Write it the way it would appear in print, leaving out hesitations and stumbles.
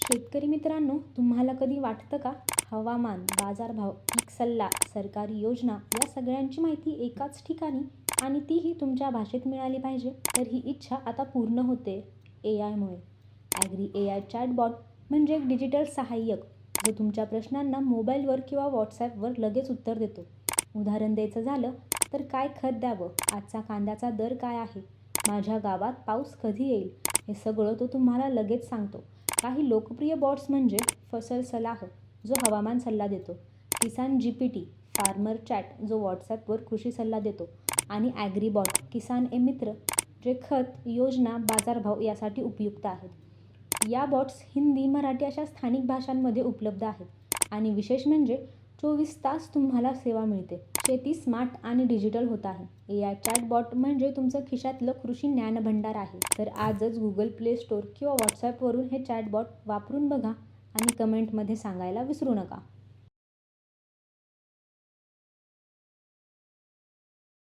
शेतकरी मित्रांनो, तुम्हाला कधी वाटतं का हवामान, बाजारभाव, पीक सल्ला, सरकारी योजना या सगळ्यांची माहिती एकाच ठिकाणी आणि तीही तुमच्या भाषेत मिळाली पाहिजे? तर ही इच्छा आता पूर्ण होते AIमुळे. ॲग्री AI चॅटबॉट म्हणजे एक डिजिटल सहाय्यक जो तुमच्या प्रश्नांना मोबाईलवर किंवा WhatsAppवर लगेच उत्तर देतो. उदाहरण द्यायचं झालं तर काय खत द्यावं, आजचा कांद्याचा दर काय आहे, माझ्या गावात पाऊस कधी येईल, हे सगळं तो तुम्हाला लगेच सांगतो. काही लोकप्रिय बॉट्स म्हणजे फसल सलाह जो हवामान सल्ला देतो, किसान GPT, फार्मर चॅट जो WhatsAppवर कृषी सल्ला देतो आणि ॲग्रीबॉट, किसान ए मित्र जे खत, योजना, बाजारभाव यासाठी उपयुक्त आहेत. या बॉट्स हिंदी, मराठी अशा स्थानिक भाषांमध्ये उपलब्ध आहेत आणि विशेष म्हणजे 24 तास तुम्हाला सेवा मिळते. शेती स्मार्ट आणि डिजिटल होत आहे. AI चॅटबॉट म्हणजे तुमचं खिशातलं कृषी ज्ञानभंडार आहे. तर आजच Google Play Store किंवा WhatsAppवरून हे चॅटबॉट वापरून बघा आणि कमेंटमध्ये सांगायला विसरू नका.